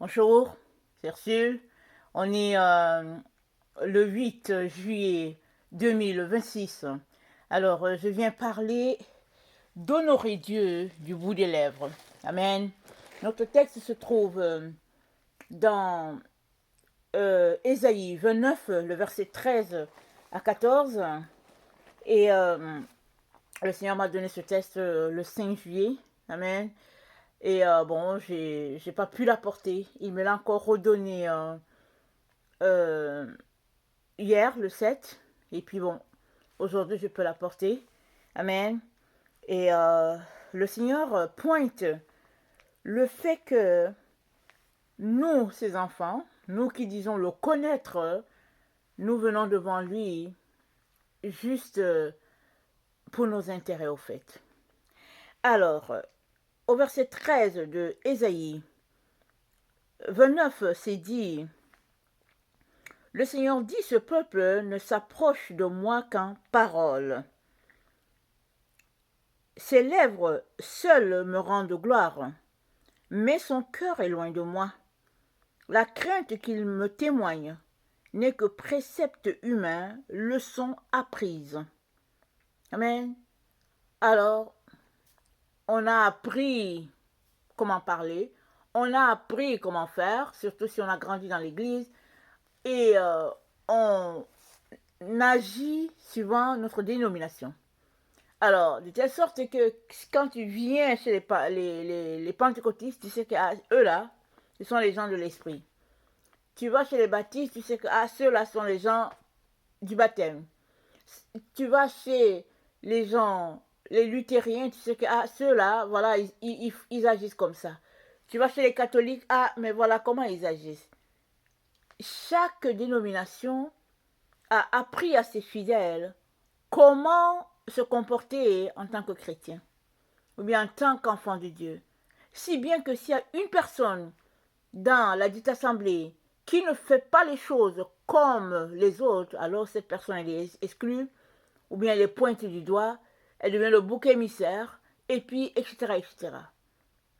Bonjour, c'est reçu. On est le 8 juillet 2026. Alors, je viens parler d'honorer Dieu du bout des lèvres. Amen. Notre texte se trouve dans Ésaïe 29, le verset 13 à 14. Et le Seigneur m'a donné ce texte le 5 juillet. Amen. Et bon, j'ai pas pu l'apporter. Il me l'a encore redonné euh, hier, le 7. Et puis bon, aujourd'hui, je peux l'apporter. Amen. Et le Seigneur pointe le fait que nous, ses enfants, nous qui disons le connaître, nous venons devant lui juste pour nos intérêts au fait. Alors, au verset 13 de Ésaïe 29, c'est dit: le Seigneur dit, ce peuple ne s'approche de moi qu'en parole. Ses lèvres seules me rendent gloire, mais son cœur est loin de moi. La crainte qu'il me témoigne n'est que précepte humain, leçon apprise. Amen. Alors, on a appris comment parler, on a appris comment faire, surtout si on a grandi dans l'église, et on agit suivant notre dénomination. Alors, de telle sorte que quand tu viens chez les pentecôtistes, tu sais que eux là, ce sont les gens de l'esprit. Tu vas chez les baptistes, tu sais que ceux-là sont les gens du baptême. Tu vas chez les gens, les luthériens, tu sais que ceux-là, voilà, ils agissent comme ça. Tu vas chez les catholiques, mais voilà comment ils agissent. Chaque dénomination a appris à ses fidèles comment se comporter en tant que chrétien ou bien en tant qu'enfant de Dieu. Si bien que s'il y a une personne dans la dite assemblée qui ne fait pas les choses comme les autres, alors cette personne elle est exclue, ou bien elle est pointée du doigt, elle devient le bouc émissaire, et puis etc. etc.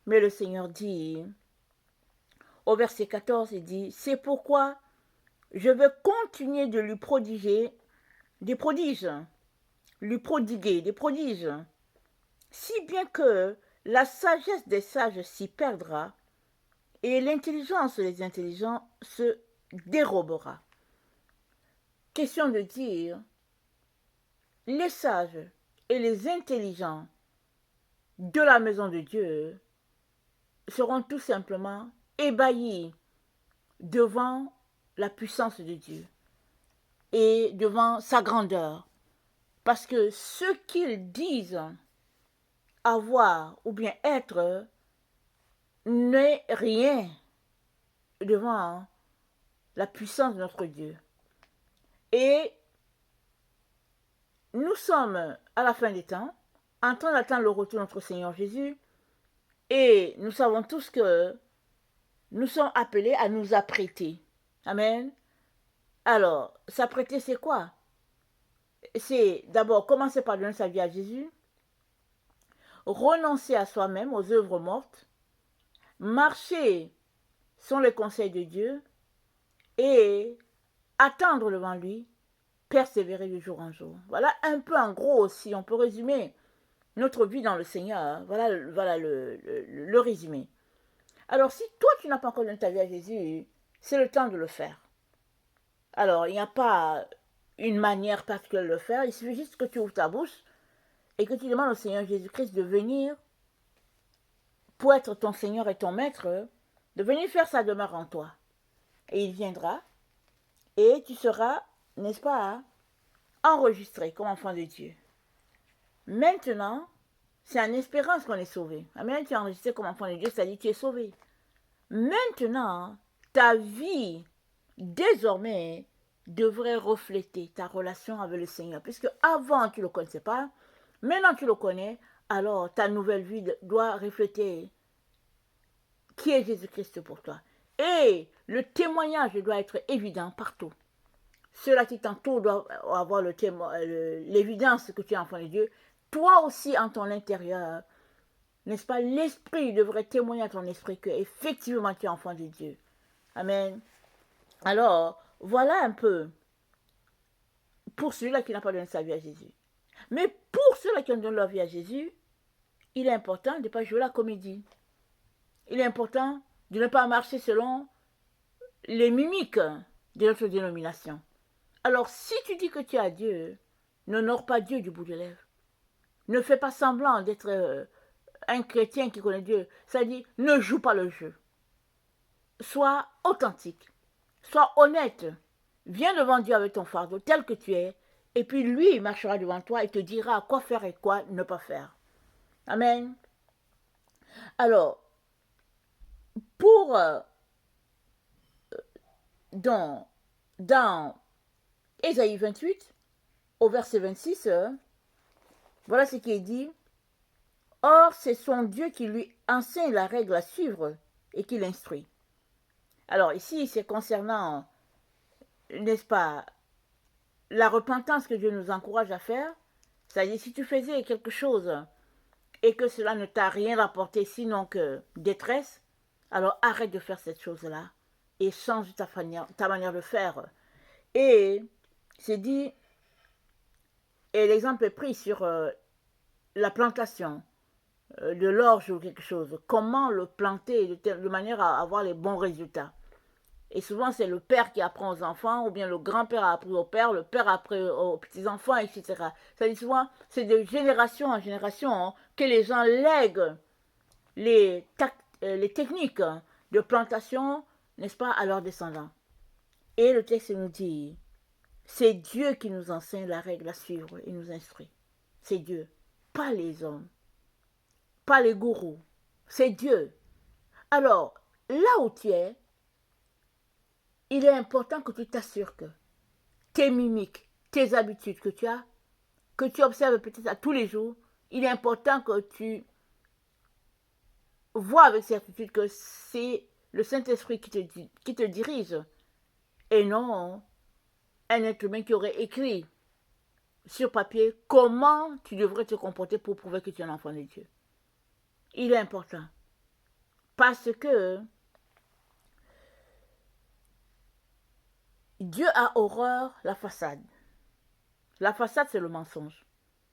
Mais le Seigneur dit, au verset 14, il dit: c'est pourquoi je vais continuer de lui prodiguer des prodiges, lui prodiguer des prodiges, si bien que la sagesse des sages s'y perdra et l'intelligence des intelligents se dérobera. Question de dire, les sages et les intelligents de la maison de Dieu seront tout simplement ébahis devant la puissance de Dieu et devant sa grandeur. Parce que ce qu'ils disent avoir ou bien être n'est rien devant la puissance de notre Dieu. Et nous sommes à la fin des temps, en train d'attendre le retour de notre Seigneur Jésus, et nous savons tous que nous sommes appelés à nous apprêter. Amen. Alors, s'apprêter, c'est quoi? C'est d'abord commencer par donner sa vie à Jésus, renoncer à soi-même, aux œuvres mortes, marcher selon les conseils de Dieu et attendre devant lui, persévérer de jour en jour. Voilà un peu en gros, si on peut résumer notre vie dans le Seigneur. Voilà le résumé. Alors, si toi, tu n'as pas encore donné ta vie à Jésus, c'est le temps de le faire. Alors, il n'y a pas une manière particulière de le faire. Il suffit juste que tu ouvres ta bouche et que tu demandes au Seigneur Jésus-Christ de venir pour être ton Seigneur et ton Maître, de venir faire sa demeure en toi. Et il viendra et tu seras, n'est-ce pas, enregistré comme enfant de Dieu. Maintenant, c'est en espérance qu'on est sauvé. Amen, tu es enregistré comme enfant de Dieu, c'est-à-dire que tu es sauvé. Maintenant, ta vie, désormais, devrait refléter ta relation avec le Seigneur. Puisque avant, tu ne le connaissais pas, maintenant tu le connais, alors ta nouvelle vie doit refléter qui est Jésus-Christ pour toi. Et le témoignage doit être évident partout. Ceux-là qui t'entourent doivent avoir l'évidence que tu es enfant de Dieu. Toi aussi, en ton intérieur, n'est-ce pas, l'Esprit devrait témoigner à ton esprit que effectivement tu es enfant de Dieu. Amen. Alors, voilà un peu pour celui-là qui n'a pas donné sa vie à Jésus. Mais pour ceux-là qui ont donné leur vie à Jésus, il est important de ne pas jouer la comédie. Il est important de ne pas marcher selon les mimiques de notre dénomination. Alors, si tu dis que tu as Dieu, n'honore pas Dieu du bout de lèvres. Ne fais pas semblant d'être un chrétien qui connaît Dieu. C'est-à-dire, ne joue pas le jeu. Sois authentique. Sois honnête. Viens devant Dieu avec ton fardeau tel que tu es. Et puis lui, il marchera devant toi et te dira quoi faire et quoi ne pas faire. Amen. Alors, pour dans Ésaïe 28, au verset 26, voilà ce qui est dit. Or, c'est son Dieu qui lui enseigne la règle à suivre et qui l'instruit. Alors ici, c'est concernant, n'est-ce pas, la repentance que Dieu nous encourage à faire. C'est-à-dire, si tu faisais quelque chose et que cela ne t'a rien apporté sinon que détresse, alors arrête de faire cette chose-là et change ta manière de faire. Et c'est dit, et l'exemple est pris sur la plantation de l'orge ou quelque chose. Comment le planter de manière à avoir les bons résultats. Et souvent, c'est le père qui apprend aux enfants, ou bien le grand-père a appris au père, le père a appris aux petits-enfants, etc. C'est-à-dire souvent, c'est de génération en génération que les gens lèguent les techniques de plantation, n'est-ce pas, à leurs descendants. Et le texte nous dit, c'est Dieu qui nous enseigne la règle à suivre et nous instruit. C'est Dieu, pas les hommes, pas les gourous, c'est Dieu. Alors, là où tu es, il est important que tu t'assures que tes mimiques, tes habitudes que tu observes peut-être à tous les jours, il est important que tu vois avec certitude que c'est le Saint-Esprit qui te dirige et non un être humain qui aurait écrit sur papier comment tu devrais te comporter pour prouver que tu es un enfant de Dieu. Il est important parce que Dieu a horreur la façade. La façade, c'est le mensonge.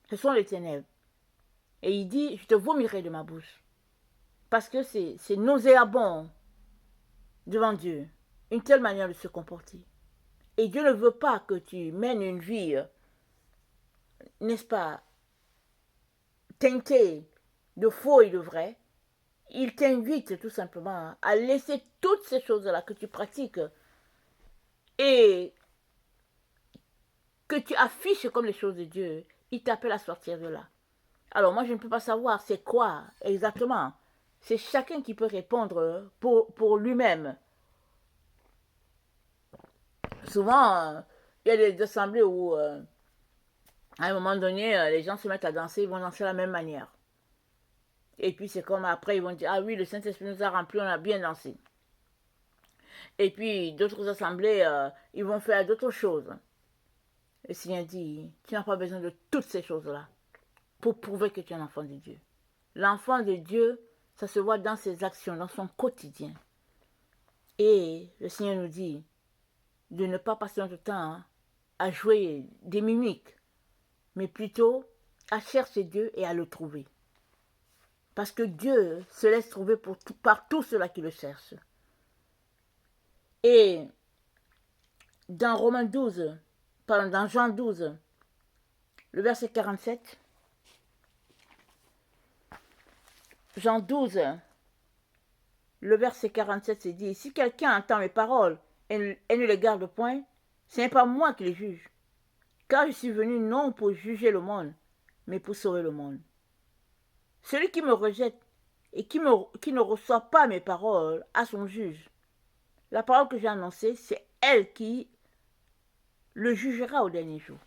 Ce sont les ténèbres. Et il dit, je te vomirai de ma bouche. Parce que c'est nauséabond devant Dieu, une telle manière de se comporter. Et Dieu ne veut pas que tu mènes une vie, n'est-ce pas, teintée de faux et de vrai. Il t'invite tout simplement à laisser toutes ces choses-là que tu pratiques et que tu affiches comme les choses de Dieu. Il t'appelle à sortir de là. Alors moi, je ne peux pas savoir c'est quoi exactement. C'est chacun qui peut répondre pour lui-même. Souvent, il y a des assemblées où, à un moment donné, les gens se mettent à danser, ils vont danser de la même manière. Et puis c'est comme après, ils vont dire, ah oui, le Saint-Esprit nous a remplis, on a bien dansé. Et puis d'autres assemblées, ils vont faire d'autres choses. Le Seigneur dit, tu n'as pas besoin de toutes ces choses-là pour prouver que tu es un enfant de Dieu. L'enfant de Dieu, ça se voit dans ses actions, dans son quotidien. Et le Seigneur nous dit de ne pas passer notre temps à jouer des mimiques, mais plutôt à chercher Dieu et à le trouver. Parce que Dieu se laisse trouver par tous ceux-là qui le cherchent. Et dans dans Jean 12, le verset 47, Jean 12, le verset 47, c'est dit, si quelqu'un entend mes paroles et ne les garde point, ce n'est pas moi qui les juge. Car je suis venu non pour juger le monde, mais pour sauver le monde. Celui qui me rejette et qui ne reçoit pas mes paroles a son juge. La parole que j'ai annoncée, c'est elle qui le jugera au dernier jour.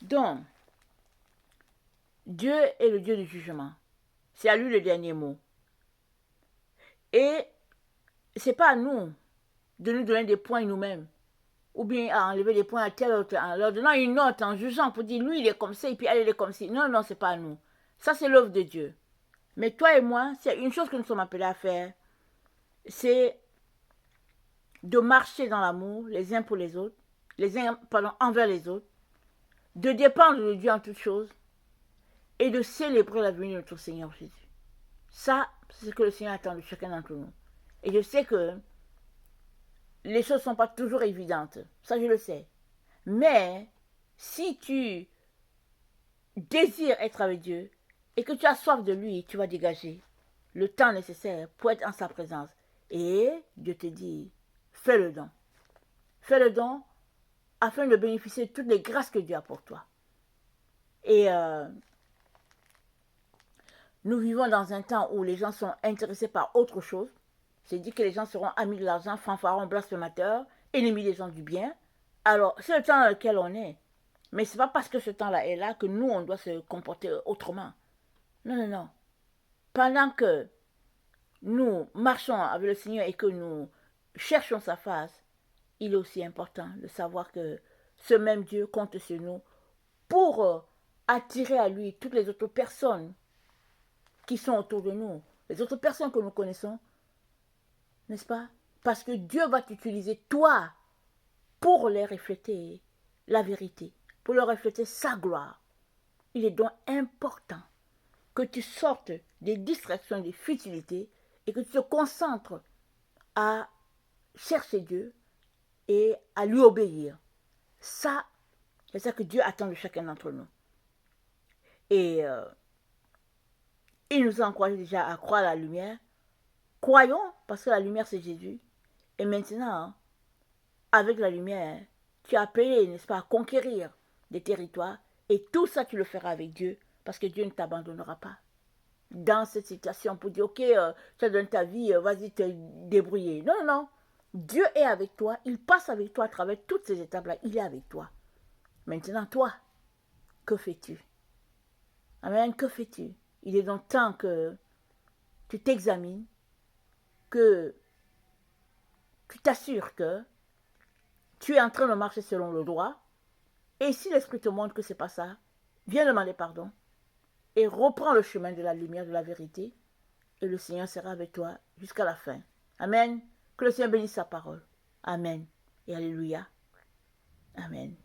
Donc, Dieu est le Dieu du jugement. C'est à lui le dernier mot. Et ce n'est pas à nous de nous donner des points nous-mêmes, ou bien à enlever des points à tel autre, en leur donnant une note, en jugeant pour dire lui il est comme ça et puis elle est comme ça. Non, non, ce n'est pas à nous. Ça c'est l'œuvre de Dieu. Mais toi et moi, c'est une chose que nous sommes appelés à faire, c'est de marcher dans l'amour les uns pour les autres, les uns pardon, envers les autres, de dépendre de Dieu en toutes choses et de célébrer la venue de notre Seigneur Jésus. Ça, c'est ce que le Seigneur attend de chacun d'entre nous. Et je sais que les choses ne sont pas toujours évidentes. Ça, je le sais. Mais si tu désires être avec Dieu et que tu as soif de lui, tu vas dégager le temps nécessaire pour être en sa présence. Et Dieu te dit, fais le don. Fais le don afin de bénéficier de toutes les grâces que Dieu a pour toi. Et nous vivons dans un temps où les gens sont intéressés par autre chose. C'est dit que les gens seront amis de l'argent, fanfarons, blasphémateurs, ennemis des gens du bien. Alors, c'est le temps dans lequel on est. Mais ce n'est pas parce que ce temps-là est là que nous, on doit se comporter autrement. Non, non, non. Pendant que nous marchons avec le Seigneur et que nous cherchons sa face, il est aussi important de savoir que ce même Dieu compte sur nous pour attirer à lui toutes les autres personnes qui sont autour de nous, les autres personnes que nous connaissons, n'est-ce pas? Parce que Dieu va t'utiliser, toi, pour les refléter la vérité, pour leur refléter sa gloire. Il est donc important que tu sortes des distractions, des futilités et que tu te concentres à chercher Dieu et à lui obéir. Ça, c'est ça que Dieu attend de chacun d'entre nous. Et il nous encourage déjà à croire à la lumière. Croyons, parce que la lumière, c'est Jésus. Et maintenant, avec la lumière, tu es appelé, n'est-ce pas, à conquérir des territoires. Et tout ça, tu le feras avec Dieu, parce que Dieu ne t'abandonnera pas. Dans cette situation, pour dire, ok, tu donnes ta vie, vas-y te débrouiller. Non, non, non. Dieu est avec toi, il passe avec toi à travers toutes ces étapes-là, il est avec toi. Maintenant, toi, que fais-tu? Amen, que fais-tu? Il est donc temps que tu t'examines, que tu t'assures que tu es en train de marcher selon le droit. Et si l'Esprit te montre que ce n'est pas ça, viens demander pardon et reprends le chemin de la lumière, de la vérité. Et le Seigneur sera avec toi jusqu'à la fin. Amen. Que le Seigneur bénisse sa parole. Amen. Et alléluia. Amen.